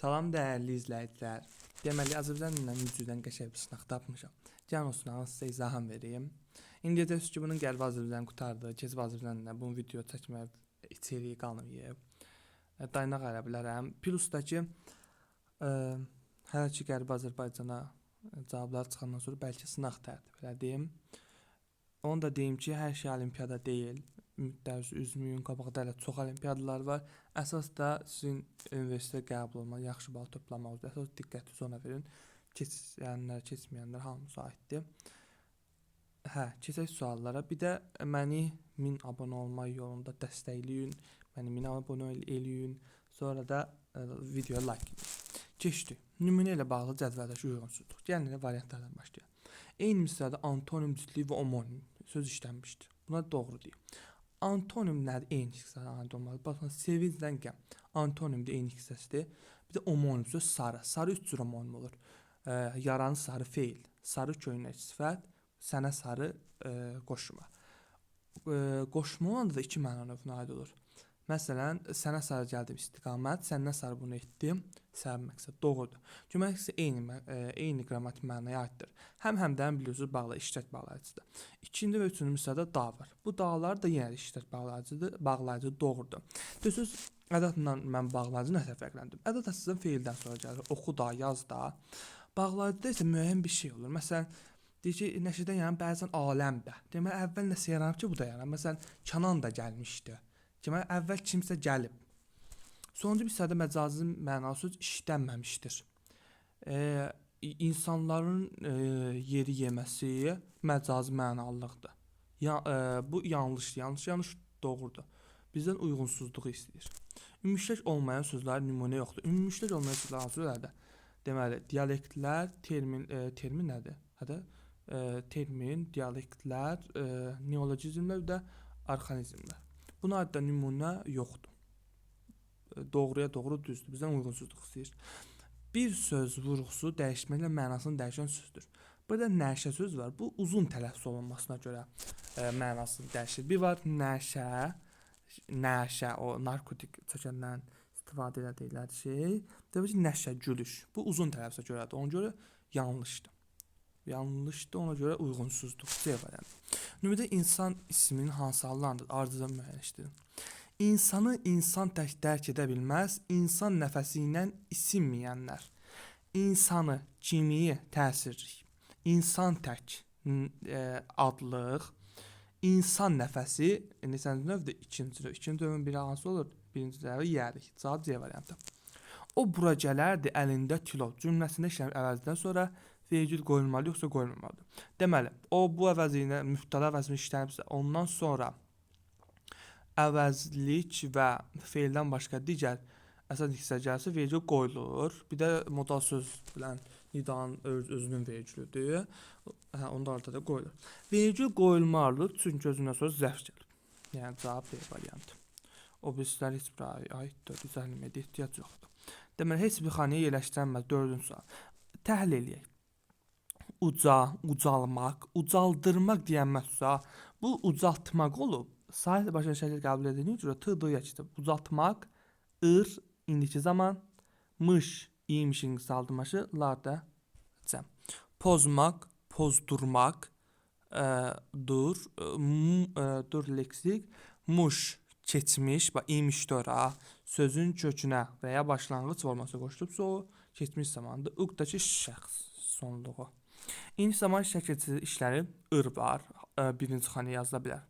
Salam dəyərli izləyicilər. Deməli, Azərbaycan dilinin 100-dən qəşəng bir sınaq tapmışam. Gəlin o sınağı sizə izahım vereyim. İndiyəcək ki, bunun qəlbi Azərbaycan qurtardı. Keçib Azərbaycan dilində bunu video çəkmək içeriği qalmayıb. Dayanaq ala bilərəm. Plusdakı hələ ki qəlbi Azərbaycana cavablar çıxandan sonra bəlkə sınaq tərtib elədim. Onu da deyim ki, hər şey olimpiyada deyil. Müddəriz üzməyin, qabaqda hələ çox olimpiadalar var. Əsas da sizin universitetə qəbul olmaq, yaxşı bal toplamağınızdır. Əsas diqqətinizi ona verin. Keçənlər, keçməyənlər hamısı aiddir. Keçək suallara. Bir də məni 1000 abunə olmaq yolunda dəstəkləyin. Məni 1000 abunə eləyin. Sonra da videoya like edin. Keçdik. Nümunə ilə bağlı cədvəldəki uyğunsuzluq. Gəlin elə variantlardan başlayaq. Eyni misrada antonim, cütlük və omonim söz işlənmişdir. Bunlar doğru deyil. Antonim nədir? Eyni hissəsi olmalı. Baxın, sevincdən qəm. Antonim də eyni hissəsidir. Bir də omonim söz sarı. Sarı 3 cür omonim olur. Yaranı sarı feil, sarı köynək sifət, sənə sarı qoşma. Qoşma olanda da 2 məna növünə aid olur. Məsələn, sənə sarı gəldim istiqamət, səndən sarı bunu etdim, səbəb məqsəd doğrudur. Demək ki, eyni qrammatik mənaya aiddir. Həm-həmdən bilirsiniz, iştirak bağlayıcıdır. İkinci və üçüncü misrada da var. Bu da'lar da yenə də iştirak bağlayıcıdır, bağlayıcı doğrudur. Düşünürsünüz, ədədlə mən bağlayıcı nəsə fərqləndim. Ədəd əsasən feildən sonra gəlir. Oxu da, yaz da. Bağlayıcıda isə müəyyən bir şey olur. Məsələn, deyir ki, nəşədən yaran bəzən aləm də. Demək, əvvəl nəsə yaranıb ki, bu da yaranıb. Məsələn, Kənan da gəlmişdi. Demək, əvvəl kimsə gəlib. Sonuncu bir hissədə məcazın mənası işlənməmişdir. İnsanların yeri yeməsi məcazi mənalıqdır. Bu yanlış doğrudur. Bizdən uyğunsuzluğu istəyir. Ümumüştək olmayan sözlər nümunə yoxdur. Ümumüştək olmayan sözlər hansı? Deməli, dialektlər, termin nədir? Termin, dialektlər, neologizmlər və arxaizmlər. Buna aid də nümunə yoxdur. Doğruya doğru düzdür. Bizdən uyğunsuzluq istəyir. Bir söz vurğusu dəyişməklə mənasını dəyişən sözdür. Burada nəşə söz var. Bu uzun tələffüz olunmasına görə mənasını dəyişir. Bir var nəşə, o narkotik çəkəndən istifadə edilən şey. Demək ki, nəşə, gülüş. Bu uzun tələffüzə görədir. Ona görə yanlışdır. Ona görə uyğunsuzluq. C variantı. Nümunədə insan isminin hansı hallarındır? Ardıcdan müəyyənləşdirin. İnsanı insan tək dərk edə bilməz, insan nəfəsi ilə isinməyənlər. İnsanı, kimiyi, təsirlik. İnsan tək, adlıq. İnsan nəfəsi, neçənci növdə? İkinci növ. İkinci növün biri hansı olur? Birinci növü yərik. Cavab C variantı. O bura gələrdi əlində kilo cümləsində işlənib əvəzdən sonra vergül qoyulmalı yoxsa qoyulmamalıdır. Deməli, o bu əvəzi ilə mübtəda əvəzini işlənibsə, ondan sonra əvəzlik və feildən başqa digər əsas hissə gəlsə vergül qoyulur. Bir də modal söz bilən nidanın özünün vergülüdür. Onu da ortada qoyulur. Vergül qoyulmalıdır çünki özündən sonra zərf gəlir. Yəni cavab B variantı. O birislər heç bir aiddir, düzəlməyə ehtiyac yoxdur. Deməli, heç bir xanaya yerləşdirilməz. 4-cü sual. Təhlil eləyək. Uca, ucalmaq, ucaldırmaq deyən məhsusa, bu ucaltmaq olub. Sahil başqa şəkil qəbul edildiyi üçün t-dıya keçib. Ucaltmaq, indiki zaman, mış, iymişin qısaldılması, larda cəm. Pozmaq, pozdurmaq, dur leksik, muş, keçmiş, imişdora, sözün kökünə və ya başlanğıc forması qoşulubsa o keçmiş zamandır. Uqdakı şəxs sonluğu. İndi zaman şəkilçisi işləri var. Birinci xanaya yazıla bilər.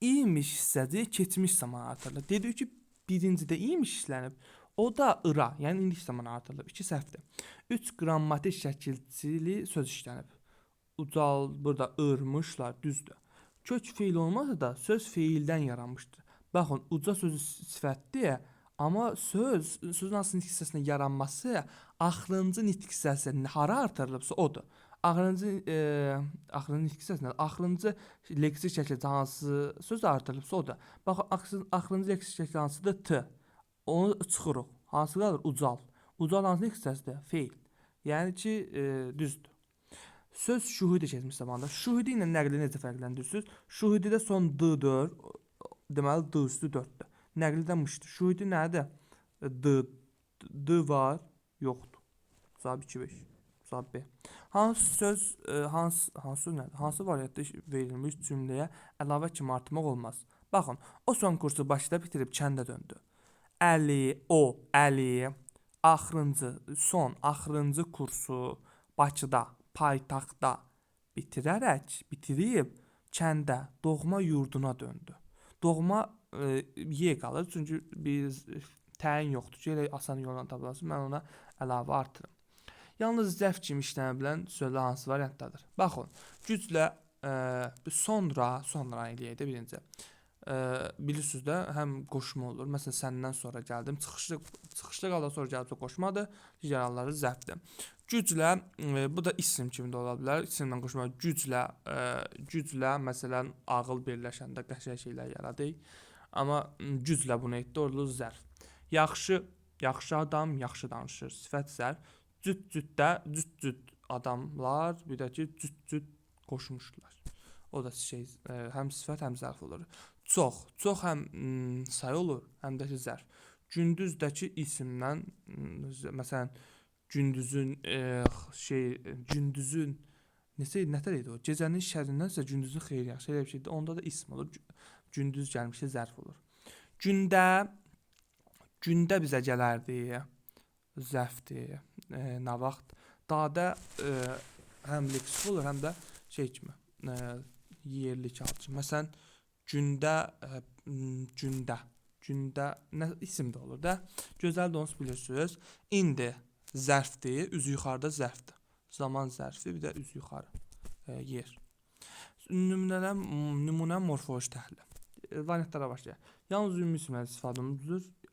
İymiş hissəci keçmiş zaman artırılır. Dedik ki, birincidə iymiş işlənib. O da ıra, yəni indiki zaman artırılıb. 2 səhvdir. 3 qrammatik şəkilçili söz işlənib. Ucal, burada ırmışlar, düzdür. Kök feil olmasa da söz feildən yaranmışdır. Baxın, uca sözü sifətdir, amma sözün hansı nitq hissəsində yaranması axırıncı nitq hissəsində hara artırılıbsa odur. Axırıncı nitq hissəsində, axırıncı leksik şəkildə hansı söz artırılıbsa odur. Baxın, axırıncı leksik şəkildə hansıdır? T. Onu çıxırıq. Hansı qalır? Ucal. Ucal hansı nitq hissəsidir? Feil. Yəni ki, düzdür. Söz şuhudi keçmiş zamanda. Şuhudi ilə nəqli necə fərqləndirirsiniz? Şuhudidə son d-dır. Deməli, d üstü 4-dür. Nəqlidə mışdır. Şuhudi nədir? D var. Yoxdur. Cavab 2-5. Cavab B. Hansı söz hansı söz nədir? Hansı variantda verilmiş cümləyə əlavə kimi artırmaq olmaz? Baxın, o son kursu Bakıda bitirib kəndə döndü. Əli axırıncı kursu Bakıda, paytaxtda bitirib kəndə, doğma yurduna döndü. Doğma Y qalır, çünki biz təyin yoxdur ki, elə asan yolla tapılasın. Mən ona əlavə artırım. Yalnız zərf kimi işlənə bilən sözlər hansı variantdadır? Baxın, güclə sonra eləyək də birinci. Bilirsiniz də, həm qoşma olur. Məsələn, səndən sonra gəldim, çıxışlı qaldan sonra gəlibsə qoşmadır, digər halları zərfdir. Güclə, bu da isim kimi də ola bilər. İsimlə qoşma, güclə, məsələn, ağıl birləşəndə qəşəng şeylər yaradır. Amma güclə bunu etdi, orada zərf. Yaxşı adam, yaxşı danışır, sifət zərf. Cüt adamlar, bir də ki, cüt qoşmuşdular. O da şey, həm sifət, həm zərf olur. Çox həm sayı olur, həm də ki, zərf. Gündüzdəki isimdən, məsələn, gündüzün nətər idi o? Gecənin şərrindənsə gündüzün xeyri yaxşı, elə bir şeydir. Onda da isim olur. Gündüz gəlmişə zərf olur. Gündə bizə gələrdi, zərfdir. Nə vaxt? Dadə həm leksik olur, həm də şey kimi, yerli kağıt kimi. Məsələn, gündə nə isim də olur da. Gözəl də onu bilirsiniz. İndi zərfdir, üzü yuxarıda zərfdir. Zaman zərfi, bir də üzü yuxarı yer. Nümunə morfoloji təhlili. Variantlara başlayaq. Yalnız ümumi isimlər istifadə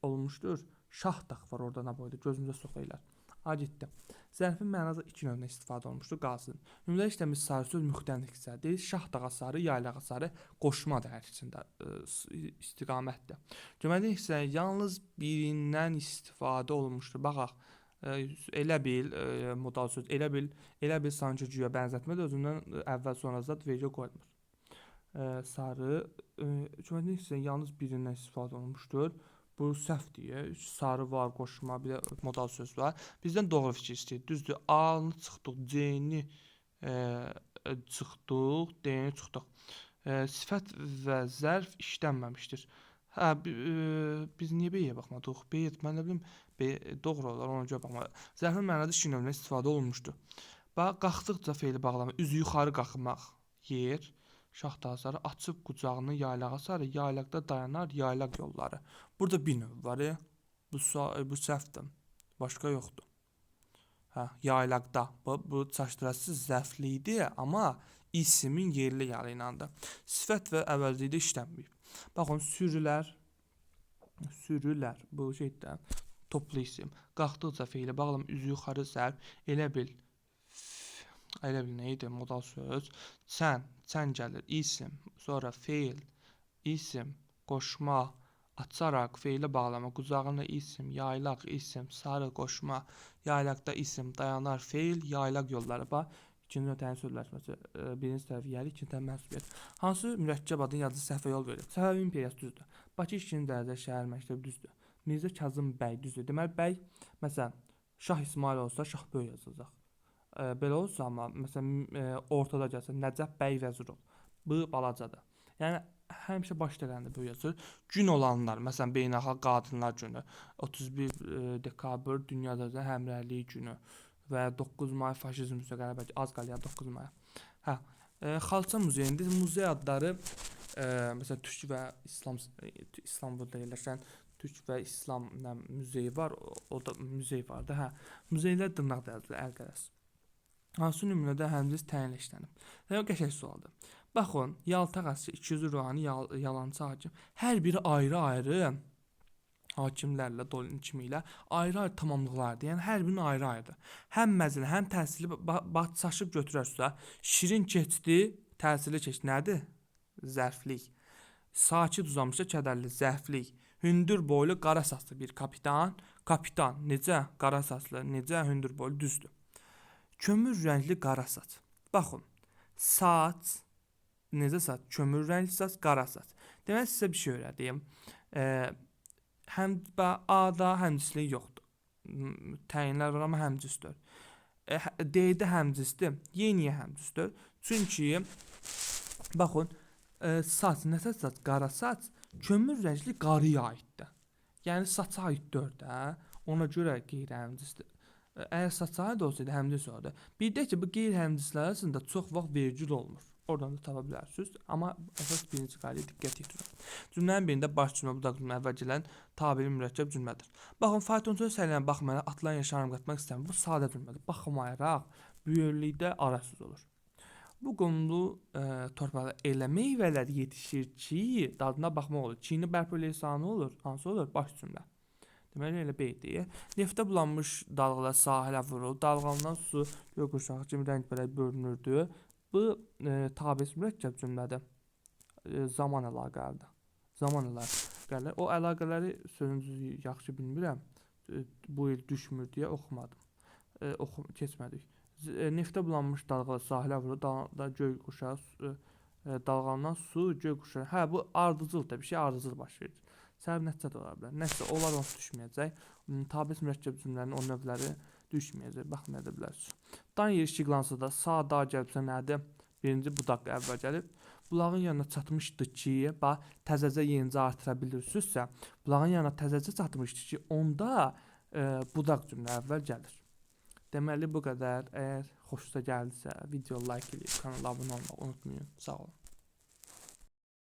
olunmuşdur. Şahdaq var orada nə boyda, gözümüzə soxaylar. Agitdə. Zərfin mənada iki növünə istifadə olunmuşdur, qalsın. Nümunədə işləmiş sarı söz müxtəlif hissədir. Deyir, şahdağa sarı, yaylağa sarı qoşmadır hər ikisində istiqamətdir. Deməli isə yalnız birindən istifadə olunmuşdur. Baxaq, elə bil modal söz, elə bil sanki güya bənzətmə də özündən əvvəl sonra zad vergi qoyulmur. Sarı, deməli isə yalnız birindən istifadə olunmuşdur. Bu səhvdir. Sarı var, qoşma, bir də modal söz var. Bizdən doğru fikir istəyir. Düzdür. A-nı çıxdıq, C-ni çıxdıq, D-ni çıxdıq. Sifət və zərf işlənməmişdir. Biz niyə B-yə baxmadıq? B-yə, mən nə bilim, B doğru olar, ona görə baxmadıq. Zərfin mənada iki növünə istifadə olunmuşdur. Bax, qalxdıqca feili bağlama, üzü yuxarı qalxmaq, yer. Şaxtağa sarı, açıb qucağını yaylağa sarı, yaylaqda dayanar yaylaq yolları. Burada bir növ var, bu səhvdir, başqa yoxdur. Yaylaqda, bu çaşdırasız zərfli idi, amma isimin yerli yalı inandı. Sifət və əvəzlikdə işlənməyib. Baxın, sürülər, bu şeydə toplu isim. Qalxdıqca feili bağlam, üzü yuxarı zərf, elə bil nə idi, modal söz. Sən gəlir, isim, sonra feil, isim, qoşma, açaraq, feili bağlama, qucağında isim, yaylaq, isim, sarı, qoşma, yaylaqda isim, dayanar, feil, yaylaq yolları. Bax, ikinci nötəyin sözləşməsi, birinci tərəf yəli, ikinci tərəf məhsuliyyət. Hansı mürəkkəb adın yazıcı səhvə yol verir? Səfəvi imperiyası düzdür. Bakı 2-ci dərəcə şəhər məktəbi düzdür. Mirzə Kazım bəy düzdür. Deməli, bəy, məsələn, Şah İsmail olsa, Şah böyük yazacaq. Belə olsa, amma məsələn, ortada gəlsə, Nəcəf bəy Vəzirov. Bu balacadır. Yəni, həmişə baş dələndə böyük yazır. Gün olanlar, məsələn, beynəlxalq qadınlar günü, 31 dekabr dünyada həmrəylik günü və 9 may faşizm üzrə qələbə, az qalır 9 maya. Xalça muzeyində muzey adları, məsələn, Türk və İstanbulda yerləşən Türk və İslam muzeyi var, o da muzey var da, muzeylər dırnaq dərəcəli, əl-qərəz. Hansı nümunədə həmziz təyin işlənib? Qəşəng sualdır. Baxın, yaltaq əsri, ikiyüzlü ruhani, yalancı hakim, hər biri ayrı-ayrı hakimlərlə, Dolin kimi ilə ayrı-ayrı tamamlıqlardır. Yəni, hər birinin ayrı-ayrıdır. Həm məzini, həm təsirli, çaşıb götürərsə, şirin keçdi, təsirli keçdi. Nədir? Zərflik. Sakit uzanmışda kədərli, zərflik. Hündür boylu, qara saçlı bir kapitan. Kapitan, necə? Qara saçlı, necə? Hündür boylu, düzdür. Kömür rəngli qara saç. Baxın, saç, necə saç? Kömür rəngli saç, qara saç. Demək, sizə bir şey öyrədiyim. Həm A-da həmcinslik yoxdur. təyinlər var, amma həmcinsdir. D-də həmcinsdir. Y niyə həmcinsdir? Çünki baxın, saç, nə saç? Qara saç kömür rəngli qarıya aiddir. Yəni saça aiddir də. Ona görə qeyri-həmcinsdir. Əgər saça aid olsaydı həmcins olardı. Bir də ki, bu qeyri-həmcinslər arasında çox vaxt vergül olmur. Oradan da tapa bilərsiniz. Amma əsas birinci qaydaya diqqət yetirin. Cümlənin birində baş cümlə, budaq cümlə, əvvəl gələn tabiri mürəkkəb cümlədir. Baxın, faytonçu səhlənə baxmayaraq atılan yaşarım qatmaq istəmir. Bu sadə cümlədir. Baxmayaraq böyüklükdə arasız olur. Bu qumlu torpaqda elə meyvələr yetişir ki, dadına baxmaq olur. Çiyini bərpa eləyirsə olur? Hansı olur? Baş cümlə. Deməli elə beydir. Neftə bulanmış dalğalar sahilə vurur. Dalğalanan su göy qurşağı kimi rəng-bərəng bölünürdü. Bu tabir mürəkkəb cümlədir. Zaman əlaqəlidir. Zaman əlaqələri. O əlaqələri sözünüzü yaxşı bilmirəm. Bu il düşmür deyə oxumadım. Keçmədik. Neftə bulanmış dalğalar sahilə vurur. Göy qurşağı dalğalanan su göy qurşağı. Hə, bu ardıcıldır. Bir şey ardıcıl baş verir. Səbəb nəticə də ola bilər. Nəsə, onlar onsuz düşməyəcək. Tabir mürəkkəb cümlənin o növləri düşməyəcək. Baxmaya da bilərsiniz. Dan yeri şiqlansa da sağ da gəlibsə nədir? Birinci budaq əvvəl gəlib. Bulağın yanına çatmışdı ki, təzəcə yenicə artıra bilirsinizsə, bulağın yanına təzəcə çatmışdı ki, onda budaq cümlə əvvəl gəlir. Deməli bu qədər. Əgər xoşunuza gəldisə, video like edib kanala abunə olmağı unutmayın. Sağ olun.